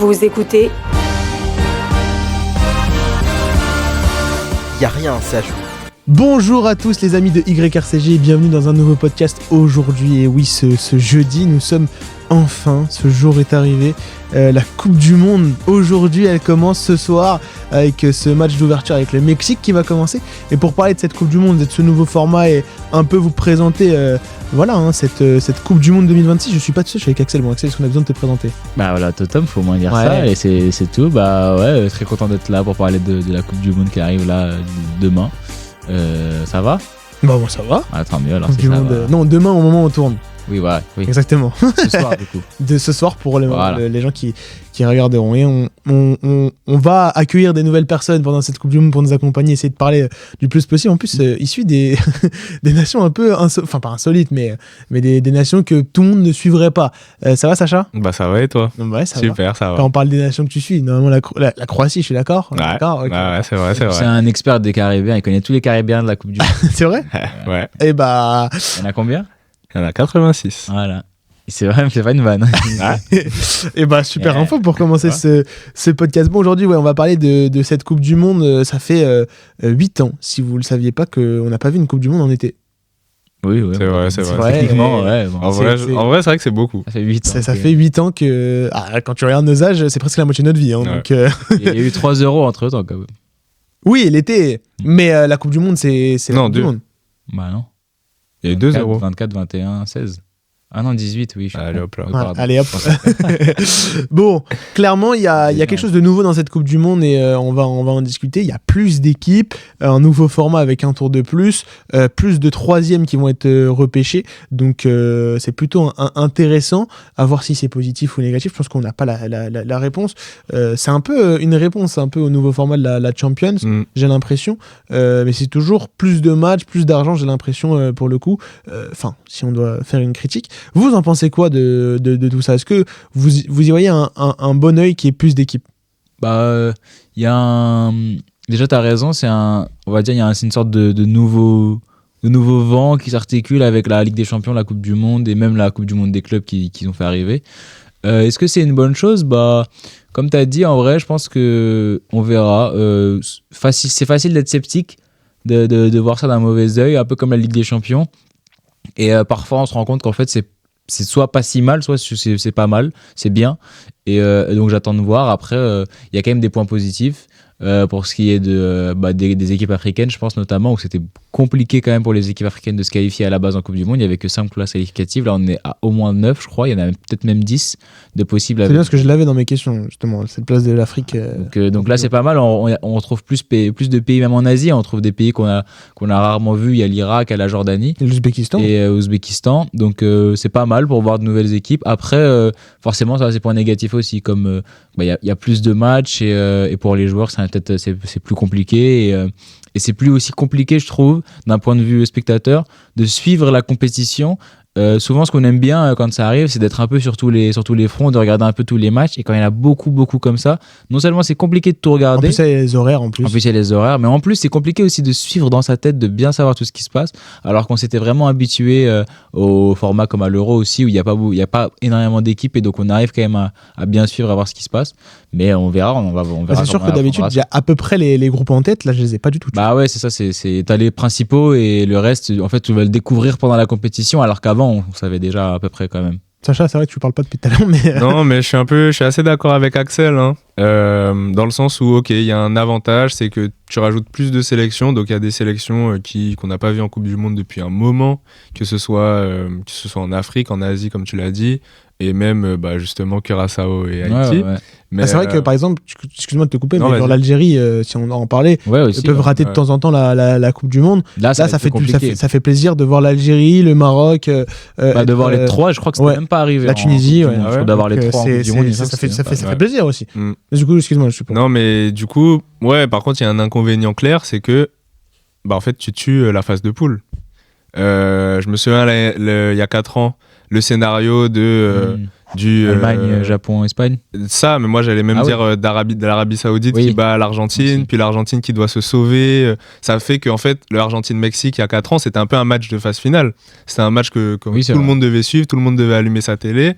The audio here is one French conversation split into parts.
Vous écoutez Y a rien, c'est à chaud. Bonjour à tous les amis de YRCG et bienvenue dans un nouveau podcast aujourd'hui. Et oui, ce jeudi, nous sommes enfin, ce jour est arrivé. La Coupe du Monde, aujourd'hui, elle commence ce soir avec ce match d'ouverture avec le Mexique qui va commencer. Et pour parler de cette Coupe du Monde, de ce nouveau format et un peu vous présenter cette Coupe du Monde 2026, je suis pas tout seul, je suis avec Axel. Bon, Axel, est-ce qu'on a besoin de te présenter ? Bah voilà, Totem, faut au moins dire Ouais. ça, et c'est tout. Bah ouais, très content d'être là pour parler de la Coupe du Monde qui arrive là demain. Ça va ? Bah bon, ça va. Ah, tant mieux alors. Coupe Si du ça Monde. va. Non, demain au moment où on tourne. Oui, voilà. Oui. Exactement. Ce soir, du coup. De ce soir pour Voilà. les gens qui regarderont. Et on va accueillir des nouvelles personnes pendant cette Coupe du Monde pour nous accompagner, essayer de parler du plus possible. En plus, issus des nations un peu, enfin pas insolites, mais des nations que tout le monde ne suivrait pas. Ça va, Sacha ? Bah ça va et toi ? Ouais, ça va. Super, ça Quand va. on parle des nations que tu suis, normalement la Croatie, je suis d'accord. Ouais, D'accord, ok. ouais, c'est vrai, c'est C'est vrai. un expert des Caribéens, il connaît tous les Caribéens de la Coupe du Monde. C'est vrai ? Ouais, Et bah, Il y en a combien ? il y en a 86. Voilà. C'est vrai, c'est pas une vanne. et bah super Yeah. info pour commencer ce podcast. Bon, aujourd'hui, ouais, on va parler de cette Coupe du Monde. Ça fait 8 ans, si vous le saviez pas, qu'on n'a pas vu une Coupe du Monde en été. Oui, oui. C'est vrai, c'est vrai. vrai. Techniquement, ouais. Bon. En C'est- vrai, c'est- en vrai, c'est vrai que c'est beaucoup. Ça fait 8 ans. Ça fait 8 ans que... Ah, quand tu regardes nos âges, c'est presque la moitié de notre vie. Hein, Ouais. donc, Il y a eu 3 € entre temps, quand même. oui, l'été. Mais la Coupe du Monde, c'est la Non, Coupe du deux. Monde. Bah non. Il y a eu 2-0. 24, 21, 16. Ah non, 18, oui. Allez hop là. Voilà, Pardon. allez hop. Bon, clairement, il y a quelque chose de nouveau dans cette Coupe du Monde et on va en discuter. Il y a plus d'équipes, un nouveau format avec un tour de plus de troisièmes qui vont être repêchés. Donc c'est plutôt intéressant à voir si c'est positif ou négatif. Je pense qu'on n'a pas la réponse. C'est un peu une réponse un peu au nouveau format de la Champions, Mm. j'ai l'impression. Mais c'est toujours plus de matchs, plus d'argent, j'ai l'impression pour le coup. Enfin, si on doit faire une critique. Vous en pensez quoi de tout ça ? Est-ce que vous y voyez un bon œil qui est plus d'équipes ? Bah, il y a un... Déjà, tu as raison, on va dire, il y a une sorte de nouveau vent qui s'articule avec la Ligue des Champions, la Coupe du Monde et même la Coupe du Monde des clubs qui ont fait arriver. Est-ce que c'est une bonne chose ? Bah, comme tu as dit, en vrai, je pense qu'on verra. C'est facile d'être sceptique, de voir ça d'un mauvais œil, un peu comme la Ligue des Champions. Et parfois, on se rend compte qu'en fait, c'est soit pas si mal, soit c'est pas mal, c'est bien. Et donc, j'attends de voir. Après, il y a quand même des points positifs. Pour ce qui est des équipes africaines, je pense notamment, où c'était compliqué quand même pour les équipes africaines de se qualifier à la base en Coupe du Monde. Il n'y avait que 5 places qualificatives. Là, on est à au moins 9, je crois. Il y en a peut-être même 10 de possibles. C'est bien parce que je l'avais dans mes questions, justement, cette place de l'Afrique. Donc là, c'est pas mal. On retrouve plus de pays, même en Asie. On trouve des pays qu'on a rarement vus. Il y a l'Irak, il y a la Jordanie Et l'Ouzbékistan. et Ouzbékistan. Donc c'est pas mal pour voir de nouvelles équipes. Après, forcément, ça a ses points négatifs aussi, comme il y a plus de matchs et pour les joueurs, c'est plus compliqué. Et c'est plus aussi compliqué, je trouve, d'un point de vue spectateur, de suivre la compétition. Souvent, ce qu'on aime bien quand ça arrive, c'est d'être un peu sur tous les fronts, de regarder un peu tous les matchs. Et quand il y en a beaucoup comme ça, non seulement c'est compliqué de tout En regarder, plus, il y a les horaires en plus. en plus, il y a les horaires, mais en plus, c'est compliqué aussi de suivre dans sa tête, de bien savoir tout ce qui se passe, alors qu'on s'était vraiment habitué au format comme à l'Euro aussi, où il n'y a pas énormément d'équipes, et donc on arrive quand même à bien suivre, à voir ce qui se passe. Mais on verra, on verra. C'est sûr que d'habitude, j'ai à peu près les groupes en tête. Là, je les ai pas du tout. Bah ouais, c'est ça, t'as les principaux, et le reste, en fait, tu vas le découvrir pendant la compétition, alors qu'avant, on savait déjà à peu près quand même. Sacha, c'est vrai que tu parles pas depuis tout à l'heure, mais. Non, mais je suis assez d'accord avec Axel, hein. Dans le sens où, ok, il y a un avantage, c'est que tu rajoutes plus de sélections. Donc il y a des sélections qu'on n'a pas vues en Coupe du Monde depuis un moment, que ce soit en Afrique, en Asie, comme tu l'as dit, et même justement Curaçao et Haïti. Ouais. Mais C'est vrai que par exemple, excuse-moi de te couper, Non, mais vas-y. genre l'Algérie, si on en parlait, Ouais, aussi. ils peuvent rater de ouais. temps en temps la Coupe du Monde. Là, Là, ça ça compliqué. fait plaisir de voir l'Algérie, le Maroc. De voir les trois, je crois que c'était ouais. même pas arrivé. La en Tunisie, Coupe du ouais. Monde. Je crois d'avoir Donc, les trois en Coupe du Monde. il me semble ça que fait c'était ça fait plaisir aussi. Mm. Du coup, excuse-moi, je suis pas. Non, mais du coup, ouais, par contre, il y a un inconvénient clair, c'est que, en fait, tu tues la phase de poule. Je me souviens, il y a 4 ans, le scénario du Allemagne, Japon, Espagne. ça, mais moi j'allais même Ah dire de l'Arabie Saoudite Oui. qui bat l'Argentine, Aussi. puis l'Argentine qui doit se sauver. Ça fait qu'en fait, l'Argentine-Mexique il y a 4 ans, c'était un peu un match de phase finale. C'était un match que Oui, c'est tout le vrai. monde devait suivre, tout le monde devait allumer sa télé.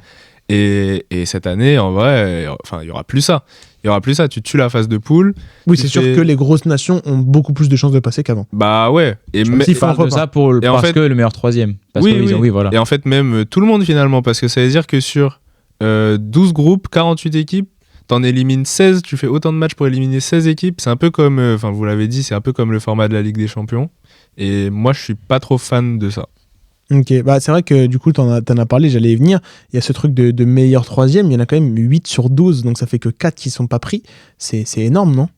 Et cette année, en vrai, il y aura plus ça. Il y aura plus ça. Tu tues la phase de poule. Oui, c'est sûr que les grosses nations ont beaucoup plus de chances de passer qu'avant. Bah ouais. Et s'il faut parle de ça parce que le meilleur troisième. Parce oui, que oui. Oui, voilà. Et en fait, même tout le monde finalement, parce que ça veut dire que sur 12 groupes, 48 équipes, t'en élimines 16, tu fais autant de matchs pour éliminer 16 équipes. C'est un peu comme, vous l'avez dit, c'est un peu comme le format de la Ligue des Champions. Et moi, je suis pas trop fan de ça. Ok, bah c'est vrai que du coup, t'en as parlé, j'allais y venir. Il y a ce truc de meilleur troisième, il y en a quand même 8 sur 12, donc ça fait que 4 qui sont pas pris. C'est énorme, non?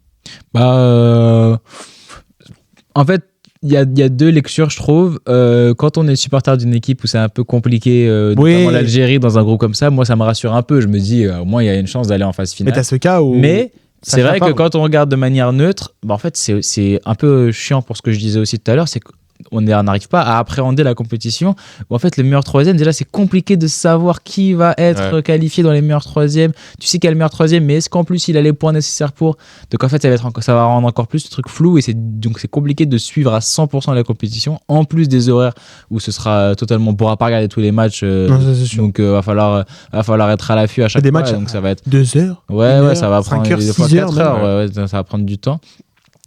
En fait, il y a deux lectures, je trouve. Quand on est supporter d'une équipe où c'est un peu compliqué, notamment l'Algérie dans un groupe comme ça, moi ça me rassure un peu. Je me dis, au moins il y a une chance d'aller en phase finale. Mais t'as ce cas où... Mais c'est vrai que quand on regarde de manière neutre, en fait c'est un peu chiant pour ce que je disais aussi tout à l'heure, c'est qu'on n'arrive pas à appréhender la compétition. Où en fait, le meilleur troisième, déjà, c'est compliqué de savoir qui va être qualifié dans les meilleurs troisièmes. Tu sais qu'il y a le meilleur troisième, mais est-ce qu'en plus, il a les points nécessaires pour... Donc en fait, ça va rendre encore plus le truc flou et donc c'est compliqué de suivre à 100% la compétition, en plus des horaires où ce sera totalement... On ne pourra pas regarder tous les matchs. Non, ça, c'est sûr. Donc va falloir être à l'affût à chaque fois. Des fois. matchs Donc ça va être 2 heures. Ouais, ça va prendre 5 heures, des fois 6 4 heures. heures. Ça va prendre du temps.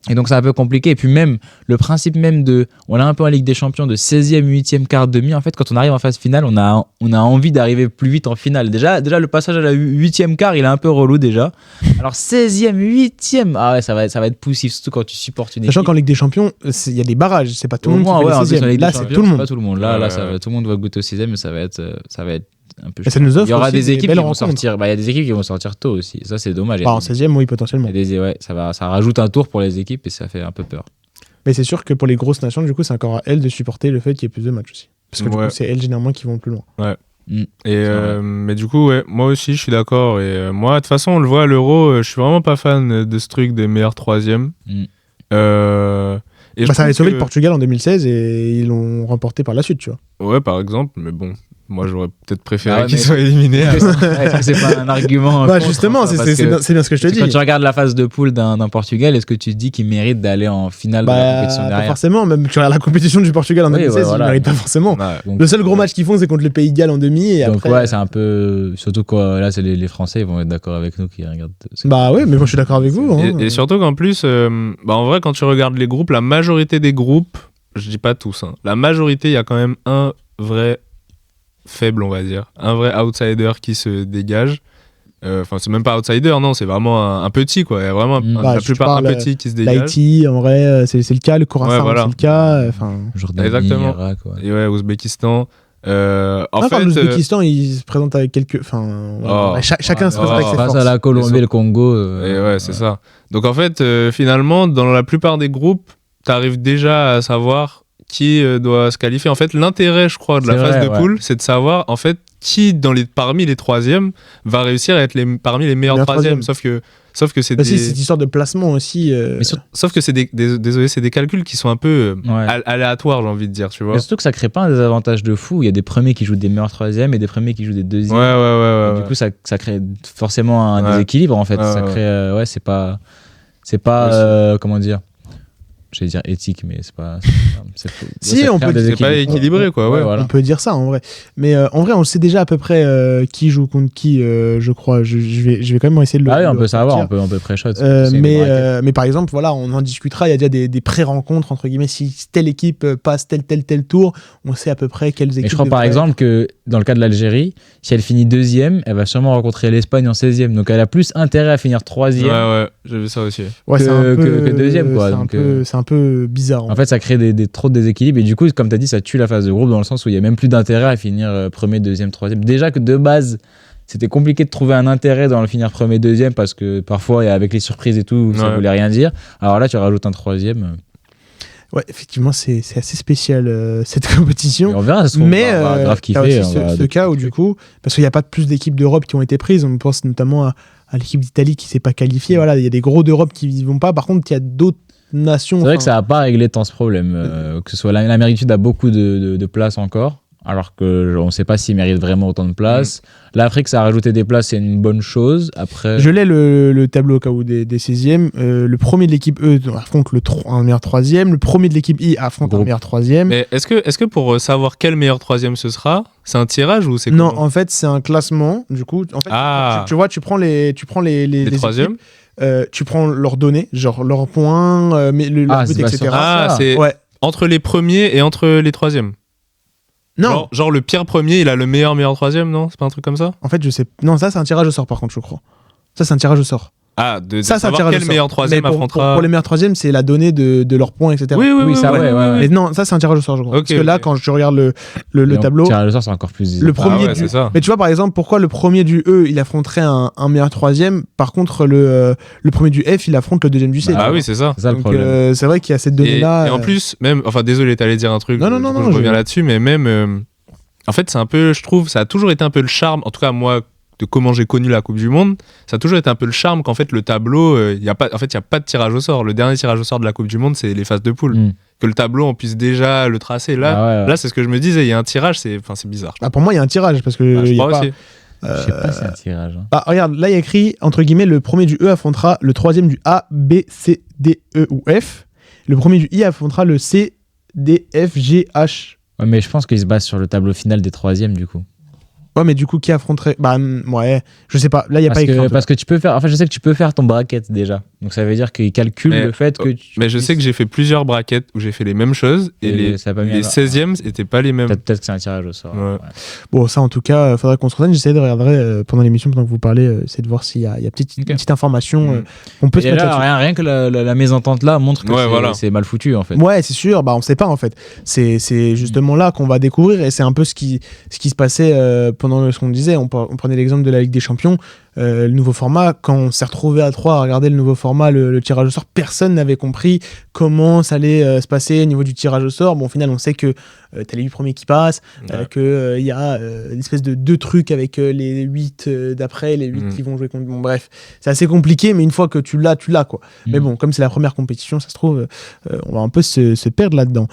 Et donc c'est un peu compliqué. Et puis même, le principe même on a un peu en Ligue des Champions de 16e, 8e, quart, demi. En fait, quand on arrive en phase finale, on a envie d'arriver plus vite en finale. Déjà le passage à la 8e quart, il est un peu relou déjà. Alors 16e, 8e, ah ouais, ça va être poussif, surtout quand tu supportes une équipe. Sachant qu'en Ligue des Champions, il y a des barrages. C'est pas tout le monde qui fait les 16e. Là, c'est tout le monde. Pas tout le monde. Là, tout le monde va goûter au 16e, mais ça va être un peu ça nous offre il y aura aussi des équipes qui vont rencontres. sortir. Il y a des équipes qui vont sortir tôt aussi. Ça, c'est dommage. En 16e, oui, potentiellement. Ça rajoute un tour pour les équipes et ça fait un peu peur. Mais c'est sûr que pour les grosses nations, du coup, c'est encore à elles de supporter le fait qu'il y ait plus de matchs aussi. Parce que du coup, c'est elles généralement qui vont plus loin. Ouais. Mais du coup, moi aussi, je suis d'accord. Et moi, de toute façon, on le voit à l'Euro, je suis vraiment pas fan de ce truc des meilleurs troisièmes. Ça avait sauvé le Portugal en 2016 et ils l'ont remporté par la suite, tu vois. Ouais, par exemple, mais bon. Moi, j'aurais peut-être préféré qu'ils soient éliminés. Est-ce que c'est pas un argument justement, c'est bien ce que je te dis. Quand tu regardes la phase de poule d'un Portugal, est-ce que tu te dis qu'il mérite d'aller en finale de la compétition derrière? Pas forcément. Même tu regardes la compétition du Portugal en 2016, ils ne méritent pas forcément. Donc, le seul gros match qu'ils font, c'est contre le Pays de Galles en demi. Et donc, après, c'est un peu. Surtout quoi, là, c'est les Français, ils vont être d'accord avec nous qui regardent. Bah oui, mais moi, je suis d'accord avec vous. Et surtout qu'en plus, en vrai, quand tu regardes les groupes, la majorité des groupes, je dis pas tous, la majorité, il y a quand même un vrai faible, on va dire, un vrai outsider qui se dégage. C'est même pas outsider, non, c'est vraiment un petit, quoi. Il y a vraiment la plupart un petit qui se dégage. L'Haïti, en vrai, c'est le cas. Le Khorasan, c'est le cas. Jordanie, exactement. Irak, et Ouzbékistan. En fait, l'Ouzbékistan, il se présente avec quelques. Chacun se présente avec ses forces. Face à la Colombie et le Congo. C'est ça. Donc en fait, finalement, dans la plupart des groupes, t'arrives déjà à savoir qui doit se qualifier. En fait, l'intérêt, je crois, de la phase de poule, c'est de savoir, en fait, qui, parmi les troisièmes, va réussir à être parmi les meilleurs troisièmes. Sauf que c'est c'est cette histoire de placement aussi. Sauf que c'est c'est des calculs qui sont un peu aléatoires, j'ai envie de dire, tu vois. Et surtout que ça crée pas un désavantage de fou. Il y a des premiers qui jouent des meilleurs troisièmes et des premiers qui jouent des deuxièmes. Ouais. Du coup, ça crée forcément un déséquilibre, en fait. Ça crée... c'est pas... comment dire, j'allais dire éthique, mais c'est pas. On peut dire c'est pas équilibré, quoi. On peut dire ça en vrai. Mais en vrai, on sait déjà à peu près qui joue contre qui. Je crois. Je vais quand même essayer de le. On peut savoir, on peut pré-shot. Mais par exemple, voilà, on en discutera. Il y a déjà des pré-rencontres entre guillemets. Si telle équipe passe tel tour, on sait à peu près quelles équipes. Et je crois par exemple que dans le cas de l'Algérie, si elle finit deuxième, elle va sûrement rencontrer l'Espagne en 16e. Donc elle a plus intérêt à finir troisième. Ouais, j'ai vu ça aussi. Que deuxième, quoi. C'est un peu bizarre. En fait, ça crée trop de déséquilibre et du coup, comme tu as dit, ça tue la phase de groupe dans le sens où il n'y a même plus d'intérêt à finir premier, deuxième, troisième. Déjà que de base, c'était compliqué de trouver un intérêt dans le finir premier, deuxième parce que parfois, avec les surprises et tout, ça voulait rien dire. Alors là, tu rajoutes un troisième. Ouais, effectivement, c'est assez spécial cette compétition. Et on verra, mais grave kiffer. Il y a aussi ce cas où du coup, parce qu'il n'y a pas plus d'équipes d'Europe qui ont été prises, on pense notamment à l'équipe d'Italie qui ne s'est pas qualifiée. Voilà, il y a des gros d'Europe qui n'y vont pas. Par contre, il y a d'autres nations. C'est vrai que ça n'a pas réglé tant ce problème. Que ce soit l'Amérique du Sud a beaucoup de places encore. alors qu'on ne sait pas s'ils méritent vraiment autant de place. L'Afrique, ça a rajouté des places, c'est une bonne chose. Après... Je l'ai le tableau au cas où des 16e. Le premier de l'équipe E affronte un meilleur 3e. Le premier de l'équipe I affronte un meilleur 3e. Mais est-ce que pour savoir quel meilleur 3e ce sera, c'est un tirage ou c'est Non, comment? en fait, c'est un classement. Du coup, en fait, tu vois, tu prends les 3e. Tu prends leurs données, genre leurs points, mais leur but, etc. C'est entre les premiers et entre les 3e. Non. Genre le pire premier, il a le meilleur 3e, non? C'est pas un truc comme ça? En fait, je sais. Non, ça, c'est un tirage au sort, par contre, je crois. Ça, c'est un tirage au sort. Ah, de ça, savoir quel meilleur 3e affrontera. Pour les meilleurs 3e, c'est la donnée de leurs points, etc. Oui, ça, ouais. Mais non, ça, c'est un tirage au sort, je crois. Okay, parce que là, quand je regarde le tableau. Le tirage au sort, c'est encore plus. Le premier c'est ça. Mais tu vois, par exemple, pourquoi le premier du E, il affronterait un meilleur 3e, par contre, le premier du F, il affronte le deuxième du C. Ah oui, c'est ça. C'est ça le Donc, problème. c'est vrai qu'il y a cette donnée-là. Et en plus, même. Enfin, désolé, t'allais dire un truc. Non, je reviens là-dessus, mais même. En fait, c'est un peu. Je trouve, ça a toujours été un peu le charme. En tout cas, moi, de comment j'ai connu la Coupe du Monde, ça a toujours été un peu le charme qu'en fait le tableau, il y a pas de tirage au sort. Le dernier tirage au sort de la Coupe du Monde, c'est les phases de poule. Que le tableau, on puisse déjà le tracer. Là, c'est ce que je me disais, il y a un tirage, c'est bizarre. Ah, pour moi, il y a un tirage parce que je crois aussi. Je sais pas si c'est un tirage. Regarde, là il y a écrit, entre guillemets, le premier du E affrontera le troisième du A, B, C, D, E ou F. Le premier du I affrontera le C, D, F, G, H. Ouais, mais je pense qu'il se base sur le tableau final des 3e du coup. Ouais, mais du coup, qui affronterait? Bah, ouais, je sais pas. Là, il n'y a pas écrit. Parce que tu peux faire. Enfin, je sais que tu peux faire ton bracket déjà. Donc, ça veut dire qu'il calcule le fait que tu. Mais je sais que j'ai fait plusieurs brackets où j'ai fait les mêmes choses et les 16e n'étaient pas les mêmes. Peut-être que c'est un tirage au sort. Ouais. Bon, ça, en tout cas, il faudrait qu'on se renseigne. J'essaie de regarder pendant l'émission, pendant que vous parlez, essayer de voir s'il y a une petite information. On peut se mettre là-dessus. Rien que la mésentente là montre que c'est mal foutu en fait. Ouais, c'est sûr. Bah, on sait pas en fait. C'est justement là qu'on va découvrir et c'est un peu ce qui se passait pendant ce qu'on disait. On prenait l'exemple de la Ligue des Champions. Le nouveau format, quand on s'est retrouvé à 3 à regarder le nouveau format, le tirage au sort, personne n'avait compris comment ça allait se passer au niveau du tirage au sort. Bon, au final, on sait que t'as les 8 premiers qui passent, qu'il y a une espèce de 2 trucs avec les 8 d'après, les 8 qui vont jouer contre. Bon, bref, c'est assez compliqué, mais une fois que tu l'as, quoi. Mais bon, comme c'est la première compétition, ça se trouve, on va un peu se perdre là-dedans.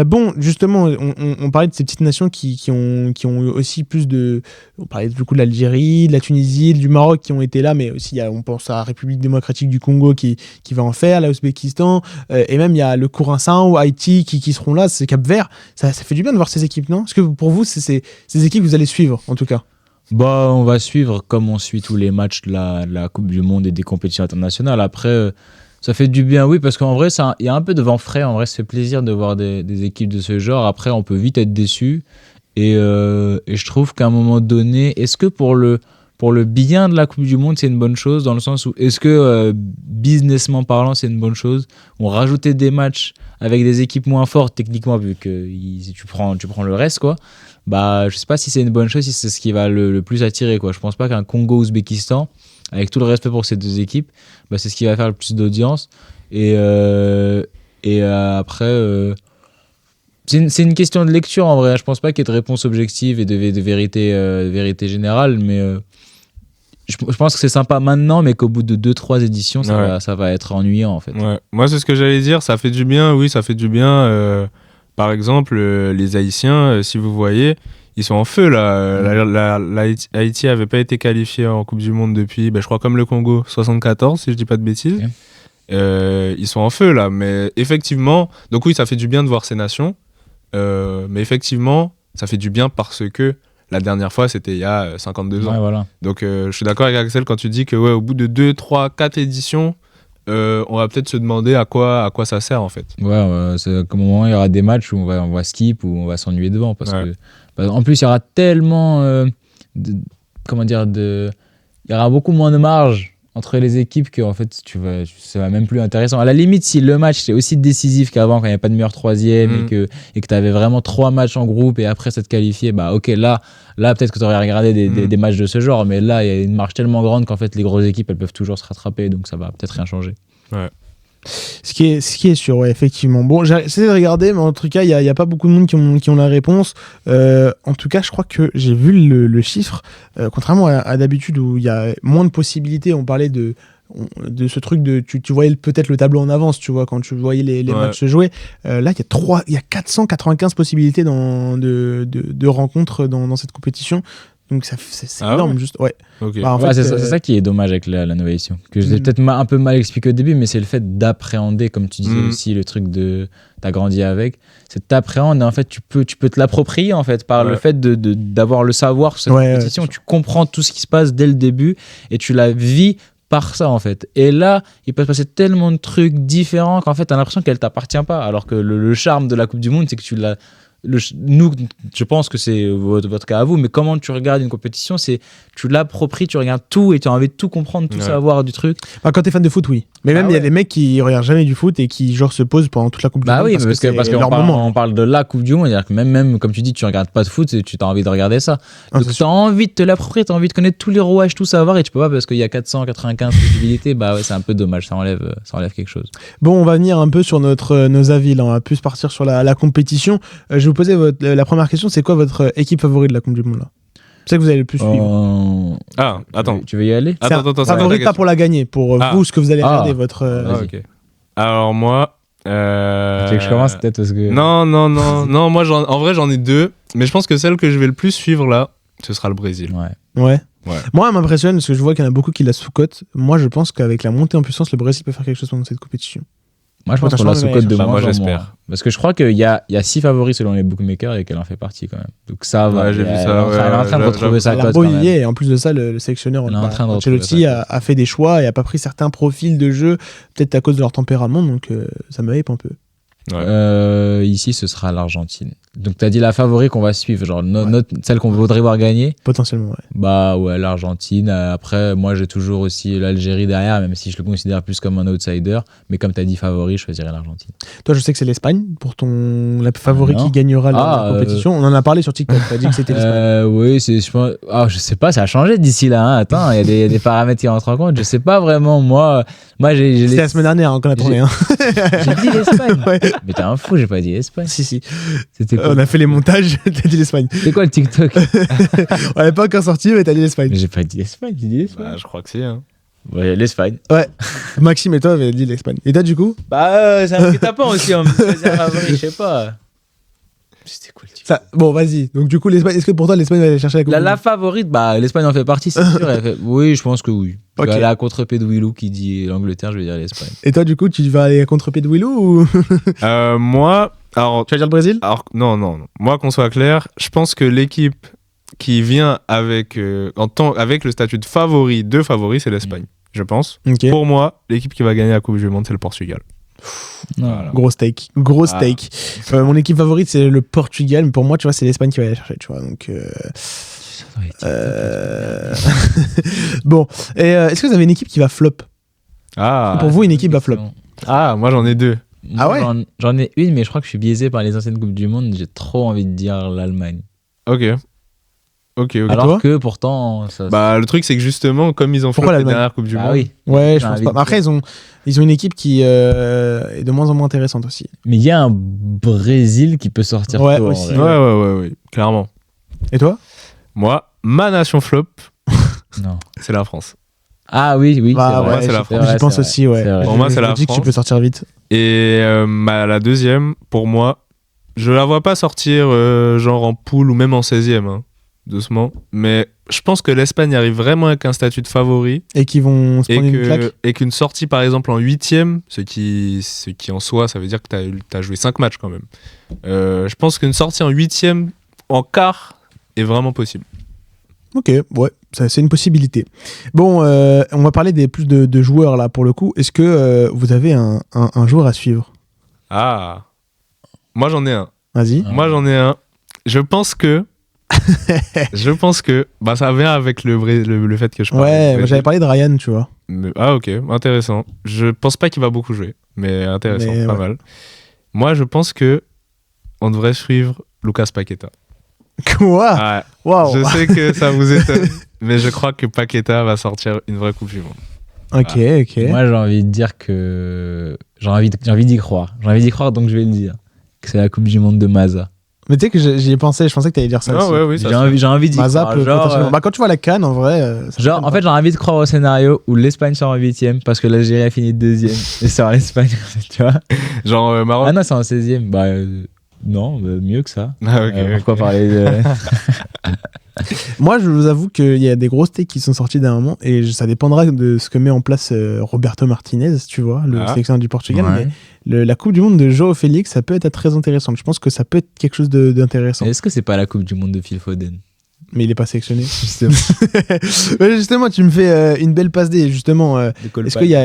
Bon, justement, on parlait de ces petites nations qui ont aussi plus de. On parlait du coup de l'Algérie, de la Tunisie, du Maroc qui ont été là, mais aussi on pense à la République démocratique du Congo qui va en faire, l'Ouzbékistan, et même il y a le Curaçao ou Haïti qui seront là, c'est Cap-Vert. Ça fait du bien de voir ces équipes, non? Est-ce que pour vous, c'est ces équipes que vous allez suivre, en tout cas? Bah, on va suivre comme on suit tous les matchs de la Coupe du Monde et des compétitions internationales. Après, ça fait du bien, oui, parce qu'en vrai, il y a un peu de vent frais. En vrai, ça fait plaisir de voir des équipes de ce genre. Après, on peut vite être déçu. Et je trouve qu'à un moment donné, est-ce que pour le bien de la Coupe du Monde, c'est une bonne chose, dans le sens où est-ce que businessment parlant, c'est une bonne chose? On rajoutait des matchs avec des équipes moins fortes techniquement, vu que tu prends le reste, quoi. Bah, je sais pas si c'est une bonne chose, si c'est ce qui va le plus attirer, quoi. Je pense pas qu'un Congo-Ouzbékistan, avec tout le respect pour ces deux équipes, bah, c'est ce qui va faire le plus d'audience. Et après, c'est une question de lecture en vrai. Je pense pas qu'il y ait de réponse objective et de vérité générale, mais je pense que c'est sympa maintenant, mais qu'au bout de 2-3 éditions, ça va être ennuyant en fait. Ouais. Moi, c'est ce que j'allais dire. Ça fait du bien, oui, ça fait du bien. Par exemple, les Haïtiens, si vous voyez, ils sont en feu là. Haïti avait pas été qualifié en Coupe du Monde depuis, je crois, comme le Congo, 74, si je dis pas de bêtises. Okay. Ils sont en feu là, mais effectivement, donc oui, ça fait du bien de voir ces nations, mais effectivement, ça fait du bien parce que la dernière fois, c'était il y a 52 ans. Ouais, voilà. Donc, je suis d'accord avec Axel quand tu dis que au bout de 2, 3, 4 éditions, on va peut-être se demander à quoi ça sert en fait. Ouais, c'est comme au moment il y aura des matchs où on va skip, où on va s'ennuyer devant. Parce que, en plus, il y aura tellement. Il y aura beaucoup moins de marge entre les équipes que en fait, ça va même plus intéressant. À la limite, si le match c'est aussi décisif qu'avant, quand il n'y avait pas de meilleur troisième et que tu avais vraiment 3 matchs en groupe et après ça te qualifiait, bah ok, là peut-être que tu aurais regardé des matchs de ce genre, mais là il y a une marge tellement grande qu'en fait les grosses équipes elles peuvent toujours se rattraper, donc ça va peut-être rien changer. Ouais. Ce qui est sûr, ouais, effectivement. Bon, j'essaie de regarder, mais en tout cas, il n'y a pas beaucoup de monde qui ont la réponse. En tout cas, je crois que j'ai vu le chiffre. Contrairement à d'habitude où il y a moins de possibilités, on parlait de de ce truc de tu voyais peut-être le tableau en avance, tu vois, quand tu voyais les matchs se jouer. Là, il y a 495 possibilités de rencontres dans cette compétition. Donc c'est énorme, juste. Ouais. Ok. Bah, en Ouais, fait, c'est ça qui est dommage avec la nouvelle édition. Que j'ai peut-être un peu mal expliqué au début, mais c'est le fait d'appréhender, comme tu disais aussi, le truc de t'as grandi avec. C'est t'appréhendes et en fait tu peux te l'approprier en fait par le fait d'avoir le savoir sur cette compétition. Tu comprends tout ce qui se passe dès le début et tu la vis par ça en fait. Et là, il peut se passer tellement de trucs différents qu'en fait t'as l'impression qu'elle t'appartient pas. Alors que le charme de la Coupe du Monde, c'est que tu l'as. Nous, je pense que c'est votre cas à vous, mais comment tu regardes une compétition, c'est tu l'appropries, tu regardes tout et tu as envie de tout comprendre, tout savoir du truc. Bah, quand t'es fan de foot, oui. Mais même il y a des mecs qui regardent jamais du foot et qui genre se posent pendant toute la Coupe du Monde. Oui, parce qu'on parle de la Coupe du Monde, c'est-à-dire que même comme tu dis, tu regardes pas de foot, tu as envie de regarder ça. Donc tu as envie de te l'approprier, tu as envie de connaître tous les rouages, tout savoir, et tu peux pas parce qu'il y a 495 possibilités. C'est un peu dommage, ça enlève quelque chose. Bon, on va venir un peu sur nos avis là. On va plus partir sur la compétition. Je vais vous poser la première question, c'est quoi votre équipe favorite de la Coupe du Monde là? C'est ça que vous allez le plus suivre. Attends. Tu veux y aller? Attends, favorite pas pour la gagner, pour vous, ce que vous allez regarder, votre... Ok. Alors moi... Tu veux que je commence peut-être parce que... Non, moi en vrai j'en ai deux, mais je pense que celle que je vais le plus suivre là, ce sera le Brésil. Ouais. Moi, elle m'impressionne parce que je vois qu'il y en a beaucoup qui la sous-cotent. Moi, je pense qu'avec la montée en puissance, le Brésil peut faire quelque chose pendant cette compétition. Moi, je pense qu'on la sous-cote de moins en moins. J'espère. Parce que je crois qu'il y a 6 favoris selon les bookmakers et qu'elle en fait partie quand même. Donc ça va. Ouais, j'ai vu ça. Elle est en train de retrouver sa cote. Et en plus de ça, le sélectionneur Ancelotti a fait des choix et a pas pris certains profils de jeu, peut-être à cause de leur tempérament. Donc ça me hype un peu. Ici, ce sera l'Argentine. Donc, tu as dit la favorite qu'on va suivre, genre celle qu'on voudrait voir gagner. Potentiellement, ouais. L'Argentine. Après, moi, j'ai toujours aussi l'Algérie derrière, même si je le considère plus comme un outsider. Mais comme tu as dit favori, je choisirais l'Argentine. Toi, je sais que c'est l'Espagne pour la favori qui gagnera la compétition. On en a parlé sur TikTok. Tu as dit que c'était l'Espagne. Oui, je sais pas, ça a changé d'ici là. Hein. Attends, il y a des paramètres qui rentrent en compte. Je sais pas vraiment. Moi c'était la semaine dernière qu'on a tourné. J'ai dit l'Espagne. Mais t'es un fou, j'ai pas dit l'Espagne. Si. C'était quoi? On a fait les montages, t'as dit l'Espagne. C'est quoi le TikTok? On n'est pas encore sorti, mais t'as dit l'Espagne. Mais j'ai pas dit l'Espagne, j'ai dit l'Espagne. Je crois que c'est. Ouais, l'Espagne. Ouais. Maxime et toi avaient dit l'Espagne. Et toi, du coup? C'est un petit tapant aussi. Je sais pas. C'était quoi le TikTok? Bon, vas-y. Donc, du coup, l'Espagne, est-ce que pour toi, l'Espagne va aller chercher la Coupe du Monde? La favorite, l'Espagne en fait partie, c'est sûr. Oui, je pense que oui. Je vais aller à contre-pied de Willou qui dit l'Angleterre, je vais dire l'Espagne. Et toi, du coup, tu vas aller à contre-pied de Willou ou... Moi, alors... Tu vas dire le Brésil? Alors, non. Moi, qu'on soit clair, je pense que l'équipe qui vient avec le statut de favori, c'est l'Espagne, je pense. Okay. Pour moi, l'équipe qui va gagner la Coupe du Monde, c'est le Portugal. Voilà. Gros steak. Mon équipe favorite, c'est le Portugal, mais pour moi, tu vois, c'est l'Espagne qui va aller chercher, tu vois. Donc... Bon, et est-ce que vous avez une équipe qui va flop? Pour vous, une équipe va flop? Moi j'en ai deux. J'en ai une, mais je crois que je suis biaisé par les anciennes Coupes du Monde. J'ai trop envie de dire l'Allemagne. Ok. Alors que pourtant... le truc, c'est que justement, comme ils ont fait la dernière Coupe du Monde... Oui. Ouais, je pense pas. Après, ils ont une équipe qui est de moins en moins intéressante aussi. Mais il y a un Brésil qui peut sortir tôt. Aussi, ouais, clairement. Et toi? Moi, ma nation flop, non, c'est la France. Ah oui. Pour moi, c'est la France. J'y pense aussi, ouais. Pour moi, c'est la France. Je dis que tu peux sortir vite. Et la deuxième, pour moi, je la vois pas sortir genre en poule ou même en 16e, doucement. Mais je pense que l'Espagne arrive vraiment avec un statut de favori. Et qu'ils vont se prendre une claque. Et qu'une sortie, par exemple, en 8e, ce qui en soi, ça veut dire que t'as joué 5 matchs quand même. Je pense qu'une sortie en 8e, en quart, est vraiment possible. Ok, ouais, c'est une possibilité. Bon, on va parler plus de joueurs là pour le coup. Est-ce que vous avez un joueur à suivre? Moi j'en ai un. Vas-y. Moi j'en ai un. Je pense que ça vient avec le fait que je parle. Ouais, moi, j'avais parlé de Ryan, tu vois. Ok, intéressant. Je pense pas qu'il va beaucoup jouer, mais intéressant, pas mal. Moi je pense que on devrait suivre Lucas Paqueta. Quoi? Ouais. Wow. Je sais que ça vous étonne, mais je crois que Paqueta va sortir une vraie Coupe du Monde. Ok. Moi, j'ai envie de dire que... J'ai envie d'y croire. Donc je vais le dire. Que c'est la Coupe du Monde de Maza. Mais tu sais que j'y ai pensé, je pensais que t'allais dire ça. Ah aussi. ouais, oui, ça J'ai envie d'y Mazap, croire. Genre, potentiellement. Bah, quand tu vois la CAN, en vrai. genre, en fait, j'ai envie de croire au scénario où l'Espagne sort en 8ème parce que l'Algérie a fini 2ème et sort l'Espagne, tu vois. genre Maroc. Ah non, c'est en 16ème. Bah, non, mieux que ça. Ah, ok. Pourquoi parler de. Moi, je vous avoue qu'il y a des grosses takes qui sont sorties d'un moment et ça dépendra de ce que met en place Roberto Martinez, tu vois, le sélectionneur du Portugal. Ouais. Mais la Coupe du Monde de João Félix, ça peut être très intéressant. Je pense que ça peut être quelque chose d'intéressant. Est-ce que c'est pas la Coupe du Monde de Phil Foden? Mais il est pas sélectionné. Justement. Ouais, justement, tu me fais une belle passe D. Justement, est-ce qu'il y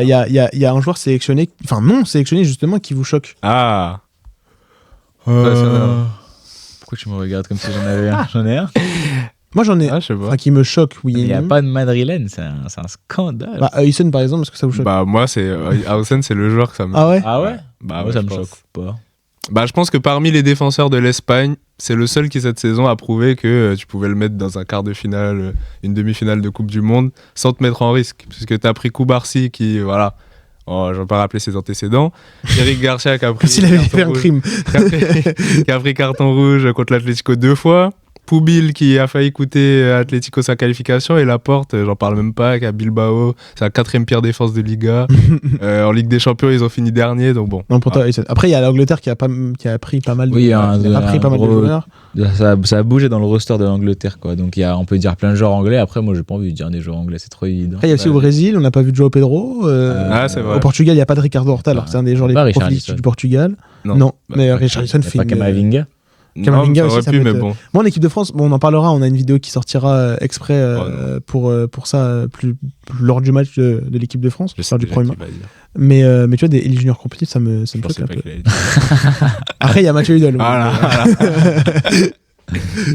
a un joueur sélectionné, enfin non sélectionné justement, qui vous choque? Ah. Pourquoi tu me regardes comme si j'en avais un? J'en ai un. Moi, j'en ai Ah, je sais pas. un qui me choque, oui. Il et n'y a non. pas de Madrilène, c'est un scandale. Bah, Huysen, par exemple, est-ce que ça vous choque? Bah, moi, c'est. Hausen, c'est le joueur que ça me. Ah ouais? Ah ouais? Bah, Moi, ouais, ça je me pense. choque pas. Bah, je pense que parmi les défenseurs de l'Espagne, c'est le seul qui, cette saison, a prouvé que tu pouvais le mettre dans un quart de finale, une demi-finale de Coupe du Monde, sans te mettre en risque. Puisque t'as pris Koubarsi qui, voilà. Oh, je vais pas rappeler ses antécédents. Eric Garcia qui a pris. Comme s'il avait carton fait un rouge. crime. Qui a pris carton rouge contre l'Atlético 2 fois. Poubil qui a failli coûter à Atlético sa qualification. Et Laporte, j'en parle même pas, qui a Bilbao. C'est la 4e pire défense de Liga. En Ligue des Champions, ils ont fini dernier. Donc bon. Non, pour toi, Huysen. Après, il y a l'Angleterre qui a pris pas mal de, Oui, qui a pris pas mal de gros- joueurs. Ça a bougé dans le roster de l'Angleterre, quoi. Donc, on peut dire plein de joueurs anglais. Après, moi, j'ai pas envie de dire des joueurs anglais, c'est trop évident. Après, il y a aussi au Brésil, on n'a pas vu de João Pedro. Ah, c'est vrai. Au Portugal, il n'y a pas de Ricardo Horta, alors que c'est un des joueurs les Pas plus Richarlison. prolifiques du Portugal. Non. Non, Bah, mais Richarlison Il y a fait pas Kamavinga. Camavinga Non, aussi, ça ça aurait pu, peut mais être- bon. Moi, en équipe de France, bon, on en parlera, on a une vidéo qui sortira exprès pour ça, lors du match de l'équipe de France, Je sais lors du déjà premier qui match. va dire. Mais tu vois, des Elite Junior compétitifs, ça me Je choque pensais un pas peu. qu'il allait dire. Après, il y a Mathieu Hudol. Voilà.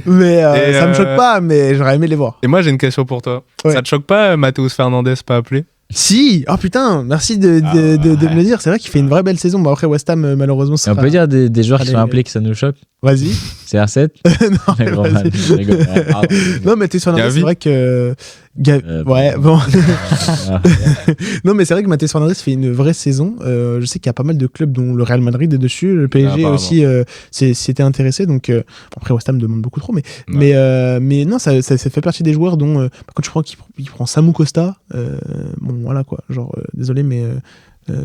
Mais Et, ça me choque pas, mais j'aurais aimé les voir. Et moi, j'ai une question pour toi. Ouais. Ça te choque pas, Matheus Fernandez pas appelé? Si, oh putain, merci de me le dire. C'est vrai qu'il fait une vraie belle saison. Bon, après, West Ham, malheureusement, Et on peut dire des joueurs qui Allez, sont appelés que ça nous choque. Vas-y. CR7. Non, mais Gros vas-y. mal, je rigole. Ah, Non, mais t'es sur Gavi. c'est vrai que. Ouais, bon. Non, mais c'est vrai que Matheus Fernandes fait une vraie saison. Je sais qu'il y a pas mal de clubs, dont le Real Madrid est dessus. Le PSG apparemment. aussi s'était intéressé. Donc, après, West Ham demande beaucoup trop. Mais non, ça fait partie des joueurs dont. Quand tu prends qu'il prend Samu Costa, bon, voilà quoi. Genre, désolé, mais.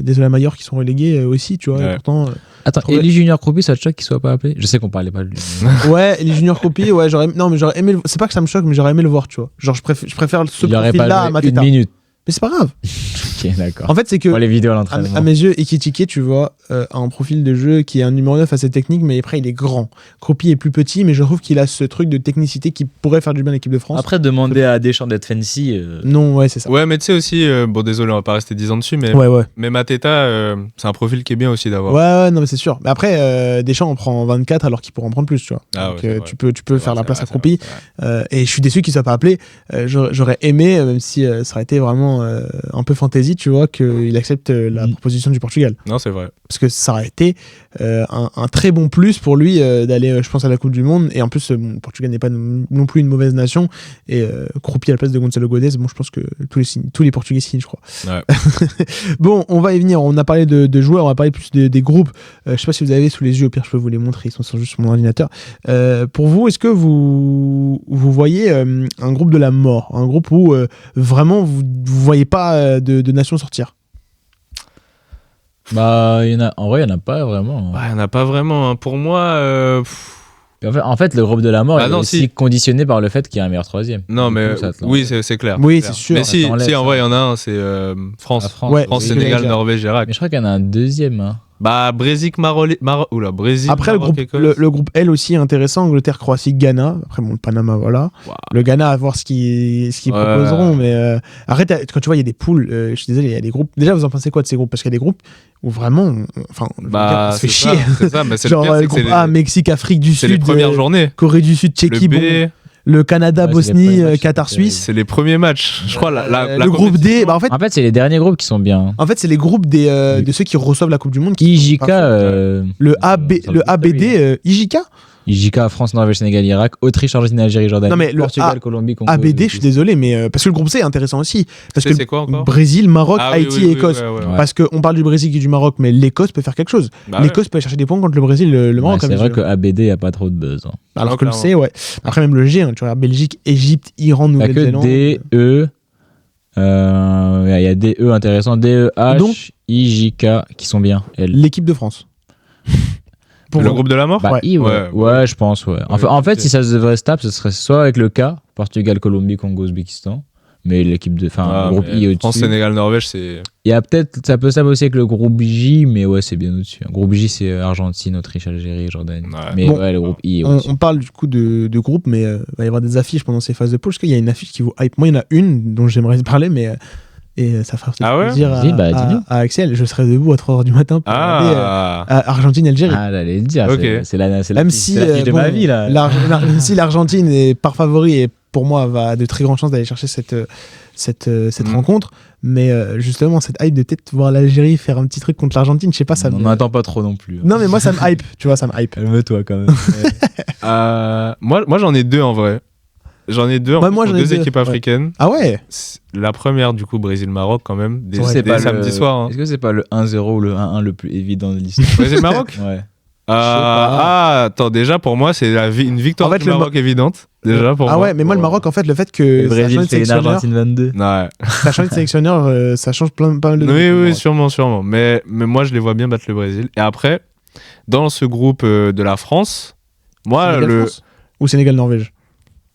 Désolé à Mayor qui sont relégués aussi, tu vois. Ouais. Et pourtant. Attends, Trouver- Eli Junior Croupi, ça te choque qu'il soit pas appelé? Je sais qu'on parlait pas de lui. mais- Ouais, les juniors copies, ouais, non, mais j'aurais aimé. C'est pas que ça me choque, mais j'aurais aimé le voir, tu vois. Genre, je préfère ce Il aurait profil-là à pas joué Mateta. une minute. Mais c'est pas grave. Ok, d'accord. En fait, c'est que. Pour les vidéos à À l'entraînement. mes yeux, Ekitike, tu vois, a un profil de jeu qui est un numéro 9 assez technique, mais après, il est grand. Croupi est plus petit, mais je trouve qu'il a ce truc de technicité qui pourrait faire du bien à l'équipe de France. Après, demander à Deschamps d'être fancy. Non, ouais, c'est ça. Ouais, mais tu sais aussi, bon, désolé, on va pas rester 10 ans dessus, mais, Ouais, ouais. mais Mateta, c'est un profil qui est bien aussi d'avoir. Ouais, non, mais c'est sûr. Mais après, Deschamps en prend 24 alors qu'il pourrait en prendre plus, tu vois. Ah Donc, ouais, c'est vrai. tu peux faire la place à c'est Croupi. vrai. Et je suis déçu qu'il soit pas appelé. J'aurais aimé, même si ça aurait été vraiment un peu fantaisie, tu vois, qu'il accepte la proposition du Portugal. Non, c'est vrai. Parce que ça aurait été un très bon plus pour lui d'aller, je pense, à la Coupe du Monde. Et en plus, bon, le Portugal n'est pas non plus une mauvaise nation. Et Croupi à la place de Gonçalo Guedes, bon, je pense que tous les Portugais signent, je crois. Ouais. Bon, on va y venir. On a parlé de joueurs, on va parler plus des groupes. Je sais pas si vous avez sous les yeux, au pire, je peux vous les montrer. Ils sont juste sur mon ordinateur. Pour vous, est-ce que vous voyez un groupe de la mort? Un groupe où vraiment vous voyez pas de nation sortir? Bah, en vrai, il y en a pas vraiment. Ouais, il n'y en a pas vraiment. Hein. Pour moi, En fait, le groupe de la mort Ah est non, aussi si. conditionné par le fait qu'il y a un meilleur troisième. non, Du mais coup, ça te oui, l'enlève. c'est clair. Oui, clair. c'est sûr. Mais Ça si, t'enlève, en ça. vrai, il y en a un, c'est France. La France. Ouais, France, oui, Sénégal, déjà. Norvège, Irak. Mais je crois qu'il y en a un deuxième. Hein. Bah, Brésil, Oula, Brésil. Après, le Maroc, groupe, Écosse. le groupe L aussi est intéressant. Angleterre, Croatie, Ghana. Après, bon, le Panama, voilà. Waouh. Le Ghana, à voir ce qu'ils Ouais. proposeront. Mais arrête, quand tu vois, il y a des poules. Je suis désolé, il y a des groupes. Déjà, vous en pensez quoi de ces groupes? Parce qu'il y a des groupes où vraiment, enfin, je veux dire, Bah, on se fait c'est ça, chier. c'est ça. Mais c'est Genre, le pire, le c'est que groupe c'est A, les, Mexique, Afrique du c'est Sud, les premières journées. Corée du Sud, Tchéquie, Le B, bon, le Canada, Ouais, c'est les Bosnie, premiers matchs, Qatar, c'est- Suisse. c'est les premiers matchs. Je crois, la Le groupe D, compétition- bah, en fait, En fait, c'est les derniers groupes qui sont bien. c'est les groupes de ceux qui reçoivent la Coupe du Monde. IJK. Le ABD, IJK. IJK, France, Norvège, Sénégal, Irak, Autriche, Argentine, Algérie, Jordanie, Non, mais le Portugal, Colombie, Congo. ABD, je suis désolé, mais parce que le groupe C est intéressant aussi. Parce que C'est quoi encore Brésil, Maroc, Ah oui, Haïti oui, et oui, Écosse. ouais. Parce qu'on parle du Brésil et du Maroc, mais l'Écosse peut faire quelque chose. Bah ouais. L'Écosse peut aller chercher des points contre le Brésil, le Maroc. C'est quand vrai même. que ABD, il n'y a pas trop de buzz. Hein. Alors Non, que le clairement. C, ouais. Après, même le G, hein, tu regardes Belgique, Égypte, Iran, Il n'y a que Nouvelle-Zélande. D, E. Il y a des E intéressants, D, E, H, Donc- IJK qui sont bien. L. L'équipe de France. Pour Le vous. groupe de la mort Bah, Ouais. I, ouais. Ouais. Je pense, ouais. Ouais, En fait, ok. si ça se devrait se taper, ce serait soit avec le K, Portugal, Colombie, Congo, Ouzbékistan. Mais l'équipe de. Enfin, Ah, le groupe mais I au-dessus. France, Sénégal, Norvège, c'est. Il y a peut-être. Ça peut se taper aussi avec le groupe J, mais ouais, c'est bien au-dessus. Le groupe J, c'est Argentine, Autriche, Algérie, Jordanie. Ouais. Mais Bon, ouais, le groupe I est au-dessus. On parle du coup de groupe, mais il va y avoir des affiches pendant ces phases de poule. Parce qu'il y a une affiche qui vous hype. Moi, il y en a une dont j'aimerais parler, mais. Et ça fera peut-être Ah ouais plaisir Vas-y, bah, dis-nous. à Axel. Je serai debout à 3h du matin pour regarder Argentine-Algérie. Ah, j'allais le dire. Ok. C'est la Même fiche si, de bon, ma vie, là. Même si l'Argentine est par favori et pour moi va de très grandes chances d'aller chercher cette rencontre, mais justement cette hype de peut-être voir l'Algérie faire un petit truc contre l'Argentine, je sais pas, ça On me... n'en attend pas trop non plus. Non mais moi ça me hype, tu vois, ça me hype. Calme-toi quand même. Moi, j'en ai deux en vrai. J'en ai deux en Ouais, plus, moi, pour j'en ai deux deux, équipes ouais. africaines. Ah ouais. La première, du coup, Brésil-Maroc, quand même. Dès, Ouais, dès c'est pas samedi soir. Hein. Est-ce que c'est pas le 1-0 ou le 1-1 le plus évident de l'histoire? Brésil-Maroc Ouais. Attends, déjà, pour moi, c'est une victoire En fait, du Maroc évidente. Déjà, pour Ah moi. ouais, mais moi le Maroc en fait le fait que Le ça Brésil change de fait une sélectionneur, Argentine 22. Ouais. ça change de sélectionneur, ça change pas mal de Oui, trucs, oui, moi. sûrement. Mais moi, je les vois bien battre le Brésil. Et après, dans ce groupe de la France, moi, Sénégal-France ou Sénégal-Norvège.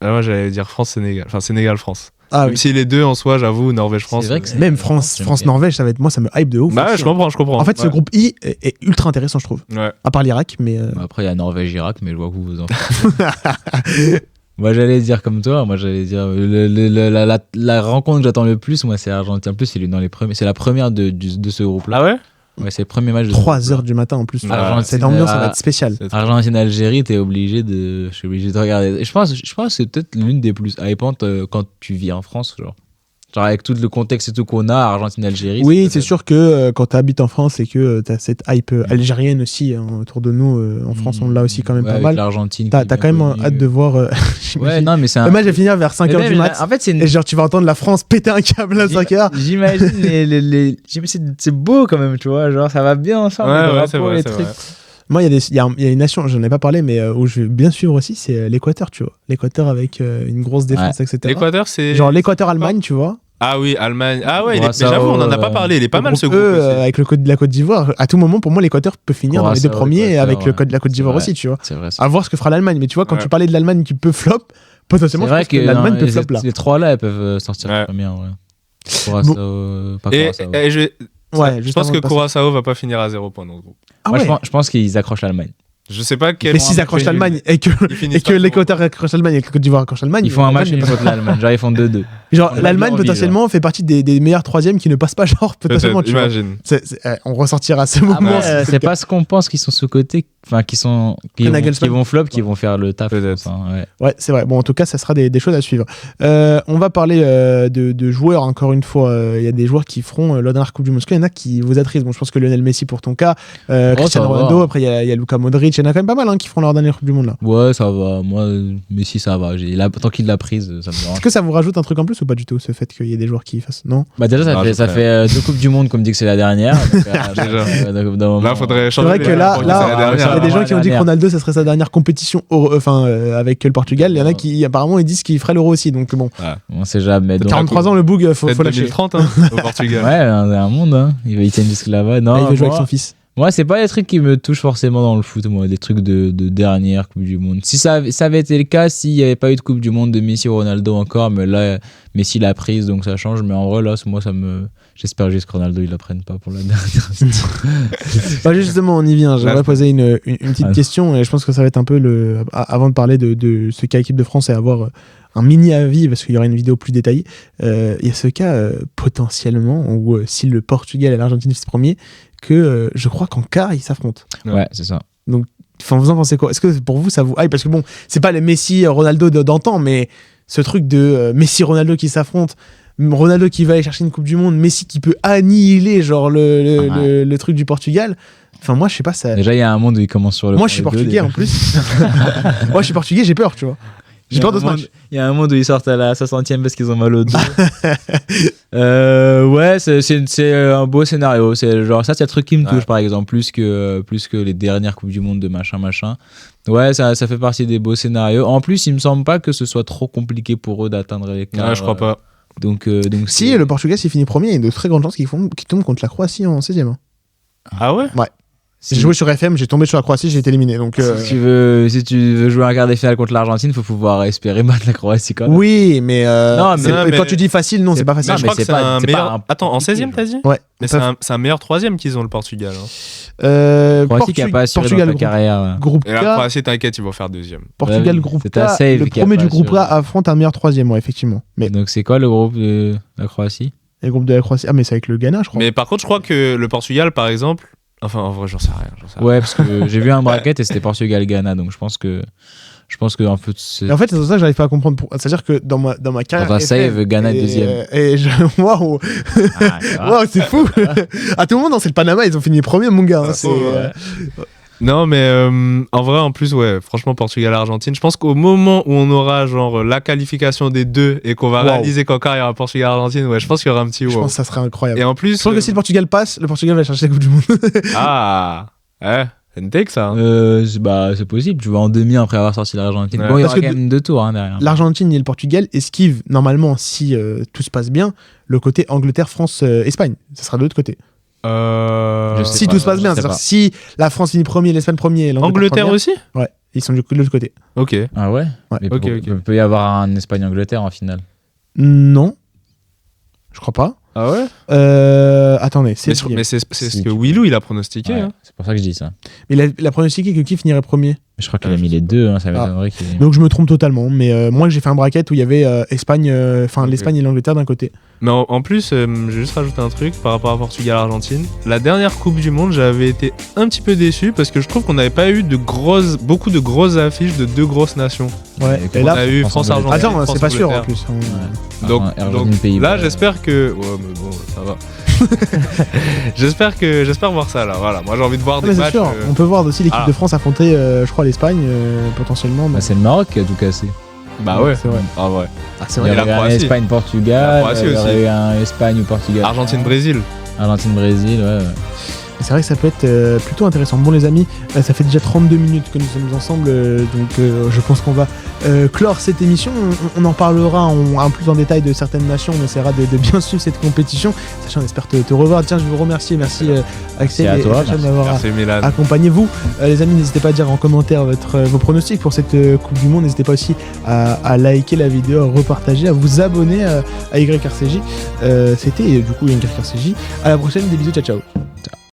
moi, j'allais dire France-Sénégal. Enfin, Sénégal-France. Ah Même oui. si les deux en soi, j'avoue, Norvège-France. C'est vrai que c'est- Même j'aime France-Norvège, ça va être moi, ça me hype de ouf. Bah ouais, aussi. je comprends. En fait, ce Ouais. groupe I est ultra intéressant, je trouve. Ouais. À part l'Irak, mais Après, il y a Norvège-Irak, mais je vois que vous en faites. Moi, j'allais dire comme toi. Moi, j'allais dire la rencontre que j'attends le plus, moi, c'est Argentine. En plus, c'est la première de ce groupe-là. Ah ouais Ouais, c'est le premier match de 3h du matin en plus. Argentine, Cette ambiance, ça va être spéciale. Argentine-Algérie, je suis obligé de regarder. Et je pense que c'est peut-être l'une des plus hypantes quand tu vis en France, genre avec tout le contexte et tout qu'on a, Argentine-Algérie. Oui, c'est sûr que quand tu habites en France et que tu as cette hype algérienne aussi hein, autour de nous, en France, on l'a aussi quand même Ouais, pas avec mal. l'Argentine. T'as qui est quand même bien connue. hâte de voir. Ouais, j'imagine. non, mais c'est un. Le match va finir vers 5h Mais du même, mat. En fait, c'est une. Et genre, tu vas entendre la France péter un câble à 5h. J'imagine c'est beau quand même, tu vois. Genre, ça va bien ensemble. Ouais, les ouais, drapeaux, c'est vrai, les c'est trucs. vrai. Moi, il y a une nation, j'en ai pas parlé, mais où je vais bien suivre aussi, c'est l'Équateur, tu vois. L'Équateur avec une grosse défense, etc. L'Équateur, c'est. Genre l'Équateur-Allemagne, tu vois. Ah oui, Allemagne. Ah ouais, Curaçao, mais j'avoue, on en a pas parlé. Il est pas Le mal ce groupe groupe. E, aussi. avec la Côte d'Ivoire. À tout moment, pour moi, l'Équateur peut finir dans les deux Curaçao, premiers Équateur, avec ouais. la Côte d'Ivoire C'est aussi, tu vois. C'est vrai. À voir ce que fera l'Allemagne. Mais tu vois, quand Ouais. tu parlais de l'Allemagne qui peut flop, potentiellement, C'est je vrai pense que l'Allemagne peut flop là. les trois là, elles peuvent sortir Ouais. première. Ouais. Curaçao, pas Et, Curaçao. Ouais, je juste pense avant que de passer. Curaçao va pas finir à 0 points dans ce groupe. Ah Moi, ouais. je pense qu'ils accrochent l'Allemagne. Je sais pas quel. Mais s'ils accrochent l'Allemagne et que finissent pas l'Équateur accroche l'Allemagne et que la Côte d'Ivoire accroche l'Allemagne, Ils font un match l'Allemagne nul n'est pas- contre l'Allemagne. Genre, ils font 2-2. Genre, On a l'Allemagne bien envie, potentiellement fait partie des meilleurs troisièmes qui ne passent pas, genre, potentiellement, Peut-être, tu vois. imagine. On ressortira à ce moment. Après, c'est pas ce qu'on pense qu'ils sont sous-côté, enfin, qui Nagelsmann. vont flop, qui vont faire le taf. Peut-être. je pense, hein, ouais. Ouais, c'est vrai. Bon, en tout cas, ça sera des choses à suivre. On va parler de joueurs, encore une fois. Il y a des joueurs qui feront la dernière Coupe du Monde. Il y en a qui vous attristent. Bon, je pense que Lionel Messi, pour ton cas, Cristiano ça va. Ronaldo, après, il y a Luka Modric. Il y en a quand même pas mal hein, qui feront leur dernière Coupe du Monde, là. Ouais, ça va. Moi, Messi, ça va. Tant qu'il l'a prise, ça me dérange. Est-ce que ça vous rajoute un truc en plus ou pas du tout, ce fait qu'il y ait des joueurs qui y fassent? Non? Bah déjà, Ah, ça fait 2 Coupes du Monde, comme dit que c'est la dernière. Donc, Là, faudrait C'est changer. vrai que les là, règles pour dire que c'est la il y dernière. a des gens qui ont dit que dernière. Ronaldo, ça serait sa dernière compétition avec le Portugal. Il y en a qui, apparemment, ils disent qu'il ferait l'Euro aussi. Donc, bon, on sait jamais. Donc, 43 ans, le boug, faut Peut-être lâcher. 2030 au Portugal. Ouais, c'est un monde. Hein. Il tient jusque là-bas. Non, Là, il veut jouer avec moi, son fils. moi, c'est pas des trucs qui me touchent forcément dans le foot, moi, des trucs de dernière Coupe du Monde. Si ça avait été le cas, s'il n'y avait pas eu de Coupe du Monde de Messi ou Ronaldo encore, mais là, Messi l'a prise, donc ça change. Mais en vrai, là, moi, j'espère juste que Ronaldo, il la prenne pas pour la dernière. Bah, justement, on y vient. J'aimerais Là, poser une petite Ah. question et je pense que ça va être un peu avant de parler de ce cas équipe de France et avoir un mini avis parce qu'il y aura une vidéo plus détaillée. Il y a ce cas potentiellement où si le Portugal et l'Argentine finissent premier, que je crois qu'en quart ils s'affrontent. Ouais, c'est ça. Enfin, vous en pensez quoi? Est-ce que pour vous ça vous hype? Parce que bon, c'est pas les Messi Ronaldo d'antan, mais ce truc de Messi Ronaldo qui s'affrontent. Ronaldo qui va aller chercher une Coupe du Monde, Messi qui peut annihiler genre le truc du Portugal. Enfin, moi, je sais pas, ça. Déjà, il y a un monde où ils commencent sur le. Moi, je suis portugais en plus. Moi, je suis portugais, j'ai peur, tu vois. J'ai peur de ce match. Il y a un monde où ils sortent à la 60e parce qu'ils ont mal au dos. Ouais, c'est un beau scénario. C'est genre ça, c'est le truc qui me touche par exemple, plus que les dernières Coupes du Monde de machin. Ouais, ça fait partie des beaux scénarios. En plus, il me semble pas que ce soit trop compliqué pour eux d'atteindre les quarts. Ouais, je crois pas. Donc si le Portugal s'il finit premier, il y a de très grandes chances qu'ils tombent contre la Croatie en 16e. Ah ouais. Ouais. J'ai joué sur FM, j'ai tombé sur la Croatie, j'ai été éliminé. Donc, si tu veux jouer un quart de finale contre l'Argentine, il faut pouvoir espérer battre la Croatie quand même. Oui, mais, non, mais quand tu dis facile, non, c'est pas facile. Je crois que c'est un meilleur. Attends, en 16e, t'as dit? Ouais. Mais c'est un meilleur 3e qu'ils ont, le Portugal. Croatie qui a pas assuré dans ta carrière. Groupe K. Et la Croatie, t'inquiète, ils vont faire 2e. Portugal, groupe K. Le premier du groupe K affronte un meilleur 3e, ouais, effectivement. Donc c'est quoi le groupe de la Croatie? Le groupe de la Croatie. Ah, mais c'est avec le Ghana, je crois. Mais par contre, je crois que le Portugal, par exemple. Enfin, en vrai, j'en sais rien. Ouais, parce que j'ai vu un bracket et c'était Portugal-Ghana, donc je pense que en fait, c'est ça que j'arrive pas à comprendre. C'est-à-dire que dans ma carrière, dans un save, Ghana deuxième. Waouh, waouh, c'est fou. À tout le monde, c'est le Panama, ils ont fini premier, mon gars. Non, mais en vrai, en plus, ouais, franchement, Portugal-Argentine, je pense qu'au moment où on aura genre la qualification des deux et qu'on va réaliser qu'encore il y aura Portugal-Argentine, ouais, je pense qu'il y aura un petit Je pense que ça serait incroyable. Et en plus, je pense que si le Portugal passe, le Portugal va chercher la Coupe du Monde. Ah, ouais, c'est une take ça. Hein. C'est possible, tu vois, en demi après avoir sorti l'Argentine. Ouais. Bon, il y aura quand même 2 tours derrière. L'Argentine et le Portugal esquivent normalement, si tout se passe bien, le côté Angleterre-France-Espagne. Ça sera de l'autre côté. Si tout se passe bien, c'est-à-dire si la France finit premier, l'Espagne premier, Angleterre aussi. Ouais, ils sont de l'autre côté. Ok. Ah ouais. Il peut y avoir un Espagne-Angleterre en finale. Non, je crois pas. Ah ouais. Attendez, c'est ce que Willou il a pronostiqué. Ouais, hein. C'est pour ça que je dis ça. Mais il a pronostiqué que qui finirait premier. Je crois qu'il a mis les deux, hein, ça m'étonnerait qu'il... Donc je me trompe totalement, mais moi j'ai fait un bracket où il y avait l'Espagne et l'Angleterre d'un côté. Mais en plus, je vais juste rajouter un truc par rapport à Portugal-Argentine. La dernière Coupe du Monde, j'avais été un petit peu déçu parce que je trouve qu'on n'avait pas eu beaucoup de grosses affiches de deux grosses nations. Ouais. Et là, on a eu France-Argentine. Attends, c'est pas sûr en plus. Ouais. Donc là, j'espère que... Ouais, mais bon, ça va. J'espère voir ça là. Voilà, moi j'ai envie de voir des matchs. Sûr. On peut voir aussi l'équipe de France affronter, je crois, l'Espagne potentiellement. Bah, c'est le Maroc qui a tout cassé. Bah ouais, c'est vrai. Ah ouais. C'est vrai. Il y aurait un Espagne-Portugal, il y aurait eu un Espagne ou Portugal. Argentine-Brésil. Argentine-Brésil, ouais. C'est vrai que ça peut être plutôt intéressant. Bon les amis, ça fait déjà 32 minutes que nous sommes ensemble, donc je pense qu'on va clore cette émission. On en parlera en plus en détail de certaines nations, on essaiera de bien suivre cette compétition. Sachant, on espère te revoir. Tiens, je veux vous remercier, merci Axel et Sacha de m'avoir accompagné. Vous, les amis, n'hésitez pas à dire en commentaire vos pronostics pour cette Coupe du Monde. N'hésitez pas aussi à liker la vidéo, à repartager, à vous abonner à YRCJ. C'était du coup YRCJ. À la prochaine, des bisous, ciao ciao.